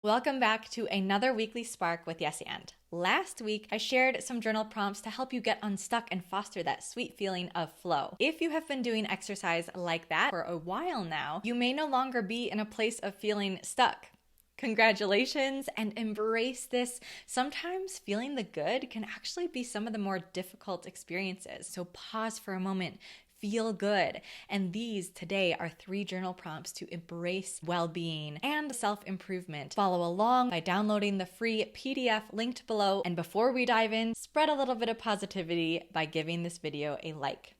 Welcome back to another weekly spark with Yes And. Last week, I shared some journal prompts to help you get unstuck and foster that sweet feeling of flow. If you have been doing exercise like that for a while now, you may no longer be in a place of feeling stuck. Congratulations, and embrace this. Sometimes feeling the good can actually be some of the more difficult experiences. So pause for a moment. Feel good. And these today are 3 journal prompts to embrace well-being and self-improvement. Follow along by downloading the free PDF linked below. And before we dive in, spread a little bit of positivity by giving this video a like.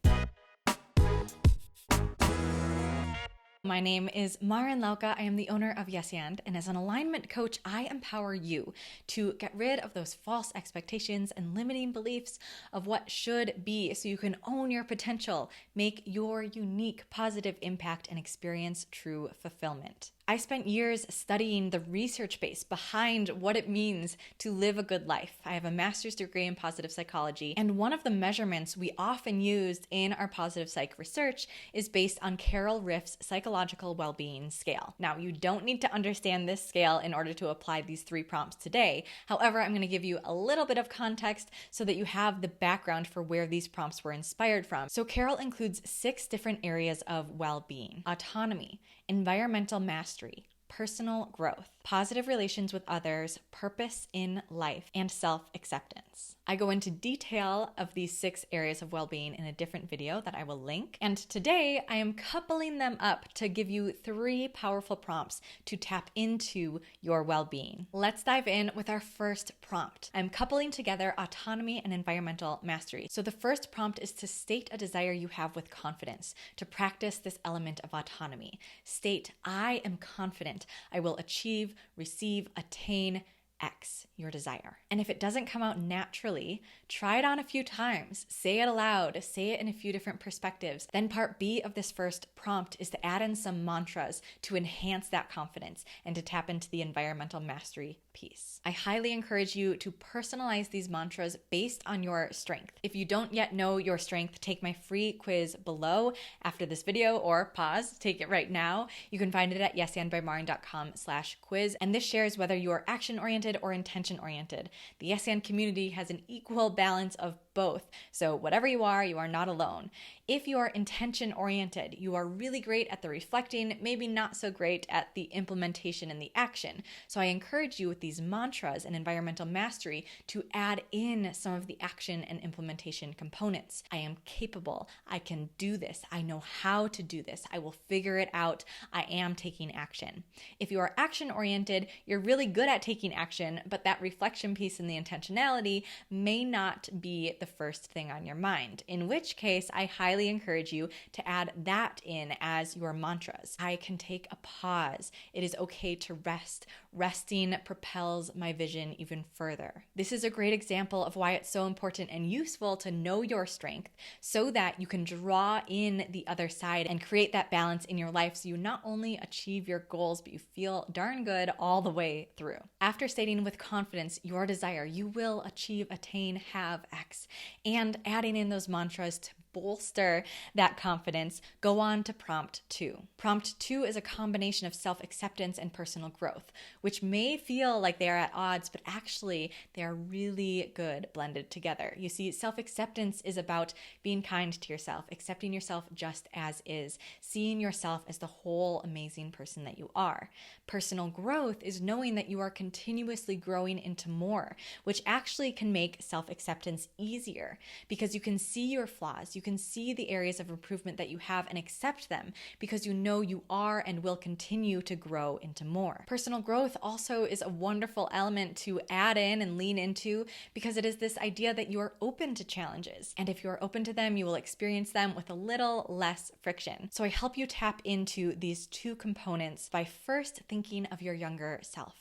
My name is Maren Lauka. I am the owner of Yes And as an alignment coach, I empower you to get rid of those false expectations and limiting beliefs of what should be so you can own your potential, make your unique positive impact, and experience true fulfillment. I spent years studying the research base behind what it means to live a good life. I have a master's degree in positive psychology, and one of the measurements we often used in our positive psych research is based on Ryff's psychological well-being scale. Now, you don't need to understand this scale in order to apply these 3 prompts today. However, I'm going to give you a little bit of context so that you have the background for where these prompts were inspired from. So Carol includes 6 different areas of well-being: autonomy, environmental mastery, personal growth, positive relations with others, purpose in life, and self-acceptance. I go into detail of these 6 areas of well-being in a different video that I will link. And today I am coupling them up to give you 3 powerful prompts to tap into your well-being. Let's dive in with our first prompt. I'm coupling together autonomy and environmental mastery. So the first prompt is to state a desire you have with confidence, to practice this element of autonomy. State, I am confident I will achieve, receive, attain X, your desire. And if it doesn't come out naturally, try it on a few times. Say it aloud, say it in a few different perspectives. Then part B of this first prompt is to add in some mantras to enhance that confidence and to tap into the environmental mastery piece. I highly encourage you to personalize these mantras based on your strength. If you don't yet know your strength, take my free quiz below after this video, or pause, take it right now. You can find it at yesandbymarin.com/quiz. And this shares whether you are action-oriented or intention-oriented. The Yes And community has an equal balance of both. So whatever you are not alone. If you are intention-oriented, you are really great at the reflecting, maybe not so great at the implementation and the action. So I encourage you with these mantras and environmental mastery to add in some of the action and implementation components. I am capable. I can do this. I know how to do this. I will figure it out. I am taking action. If you are action-oriented, you're really good at taking action, but that reflection piece and the intentionality may not be the first thing on your mind, in which case I highly encourage you to add that in as your mantras. I can take a pause. It is okay to rest. Resting propels my vision even further. This is a great example of why it's so important and useful to know your strength so that you can draw in the other side and create that balance in your life so you not only achieve your goals, but you feel darn good all the way through. After stating with confidence your desire, you will achieve, attain, have X, and adding in those mantras to bolster that confidence, go on to prompt 2. Prompt 2 is a combination of self-acceptance and personal growth, which may feel like they are at odds, but actually they are really good blended together. You see, self-acceptance is about being kind to yourself, accepting yourself just as is, seeing yourself as the whole amazing person that you are. Personal growth is knowing that you are continuously growing into more, which actually can make self-acceptance easier because you can see your flaws, you can see the areas of improvement that you have and accept them because you know you are and will continue to grow into more. Personal growth also is a wonderful element to add in and lean into because it is this idea that you are open to challenges. And if you are open to them, you will experience them with a little less friction. So I help you tap into these 2 components by first thinking of your younger self.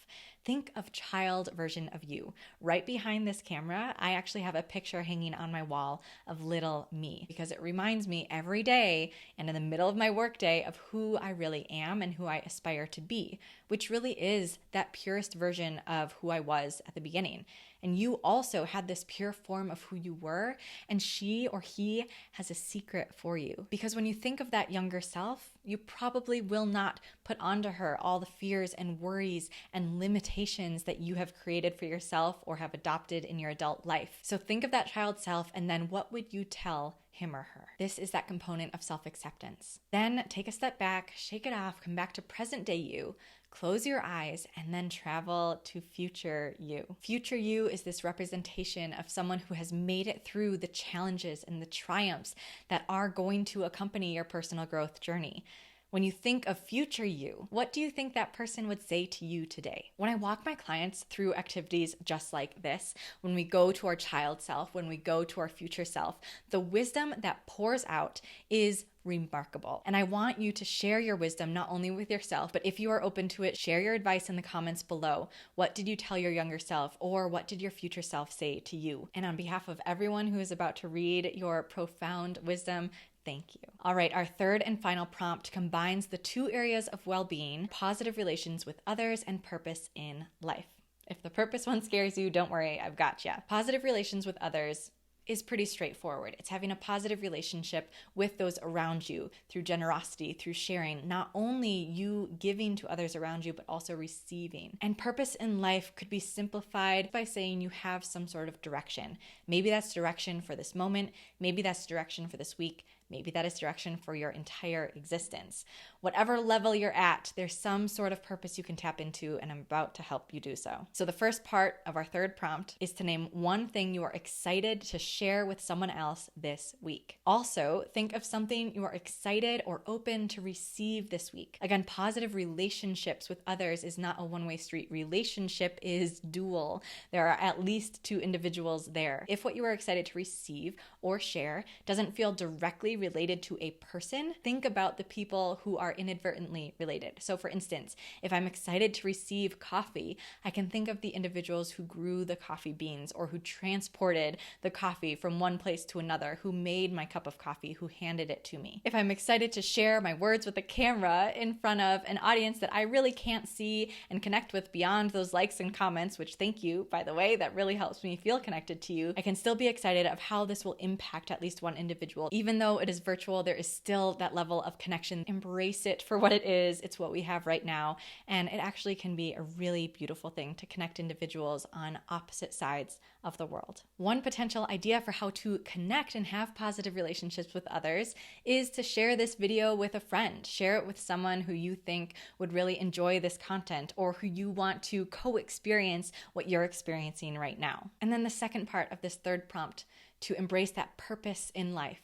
Think of child version of you. Right behind this camera, I actually have a picture hanging on my wall of little me because it reminds me every day and in the middle of my workday of who I really am and who I aspire to be. which really is that purest version of who I was at the beginning. And you also had this pure form of who you were, and she or he has a secret for you. Because when you think of that younger self, you probably will not put onto her all the fears and worries and limitations that you have created for yourself or have adopted in your adult life. So think of that child self, and then what would you tell him or her? This is that component of self-acceptance. Then take a step back, shake it off, come back to present day you, close your eyes, and then travel to future you. Future you is this representation of someone who has made it through the challenges and the triumphs that are going to accompany your personal growth journey. When you think of future you, what do you think that person would say to you today? When I walk my clients through activities just like this, when we go to our child self, when we go to our future self, the wisdom that pours out is remarkable. And I want you to share your wisdom not only with yourself, but if you are open to it, share your advice in the comments below. What did you tell your younger self, or what did your future self say to you? And on behalf of everyone who is about to read your profound wisdom, thank you. All right, our third and final prompt combines the two areas of well-being, positive relations with others, and purpose in life. If the purpose one scares you, don't worry, I've got you. Positive relations with others is pretty straightforward. It's having a positive relationship with those around you through generosity, through sharing, not only you giving to others around you, but also receiving. And purpose in life could be simplified by saying you have some sort of direction. Maybe that's direction for this moment. Maybe that's direction for this week. Maybe that is direction for your entire existence. Whatever level you're at, there's some sort of purpose you can tap into, and I'm about to help you do so. So the first part of our third prompt is to name one thing you are excited to share with someone else this week. Also, think of something you are excited or open to receive this week. Again, positive relationships with others is not a one-way street. Relationship is dual. There are at least two individuals there. If what you are excited to receive or share doesn't feel directly related to a person, think about the people who are inadvertently related. So for instance, if I'm excited to receive coffee, I can think of the individuals who grew the coffee beans or who transported the coffee from one place to another, who made my cup of coffee, who handed it to me. If I'm excited to share my words with a camera in front of an audience that I really can't see and connect with beyond those likes and comments, which thank you, by the way, that really helps me feel connected to you, I can still be excited of how this will impact at least one individual. Even though it is virtual, there is still that level of connection. Embrace it for what it is. It's what we have right now. And it actually can be a really beautiful thing to connect individuals on opposite sides of the world. One potential idea for how to connect and have positive relationships with others is to share this video with a friend. Share it with someone who you think would really enjoy this content, or who you want to co-experience what you're experiencing right now. And then the second part of this third prompt, to embrace that purpose in life,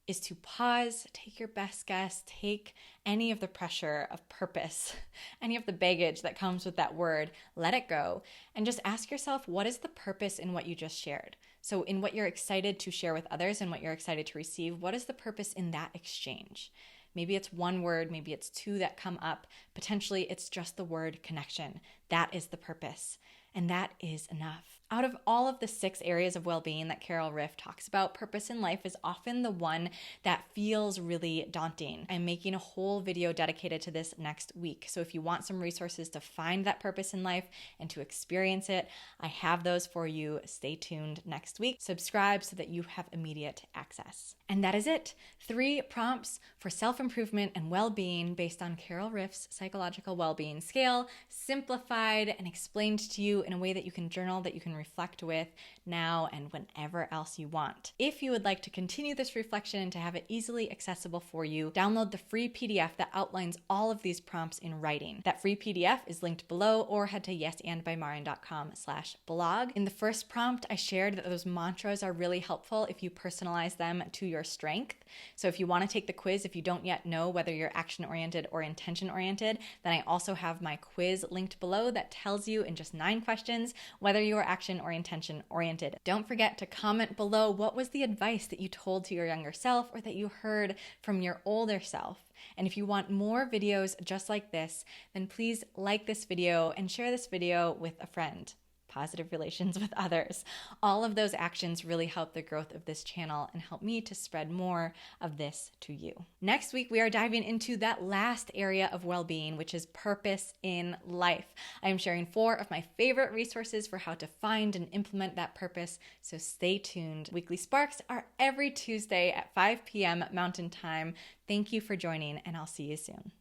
is to pause, take your best guess, take any of the pressure of purpose, any of the baggage that comes with that word, let it go, and just ask yourself, what is the purpose in what you just shared? So in what you're excited to share with others and what you're excited to receive, what is the purpose in that exchange? Maybe it's one word, maybe it's two that come up. Potentially it's just the word connection. That is the purpose. And that is enough. Out of all of the 6 areas of well-being that Carol Ryff talks about, purpose in life is often the one that feels really daunting. I'm making a whole video dedicated to this next week. So if you want some resources to find that purpose in life and to experience it, I have those for you. Stay tuned next week. Subscribe so that you have immediate access. And that is it. 3 prompts for self-improvement and well-being based on Carol Ryff's psychological well-being scale, simplified and explained to you in a way that you can journal, that you can reflect with now and whenever else you want. If you would like to continue this reflection and to have it easily accessible for you, download the free PDF that outlines all of these prompts in writing. That free PDF is linked below, or head to yesandbymarin.com/blog. In the first prompt, I shared that those mantras are really helpful if you personalize them to your strength. So if you want to take the quiz, if you don't yet know whether you're action-oriented or intention-oriented, then I also have my quiz linked below that tells you in just 9 questions whether you are action or intention oriented. Don't forget to comment below what was the advice that you told to your younger self or that you heard from your older self. And if you want more videos just like this, then please like this video and share this video with a friend. positive relations with others. All of those actions really help the growth of this channel and help me to spread more of this to you. Next week, we are diving into that last area of well-being, which is purpose in life. I am sharing 4 of my favorite resources for how to find and implement that purpose, so stay tuned. Weekly Sparks are every Tuesday at 5 p.m. Mountain Time. Thank you for joining, and I'll see you soon.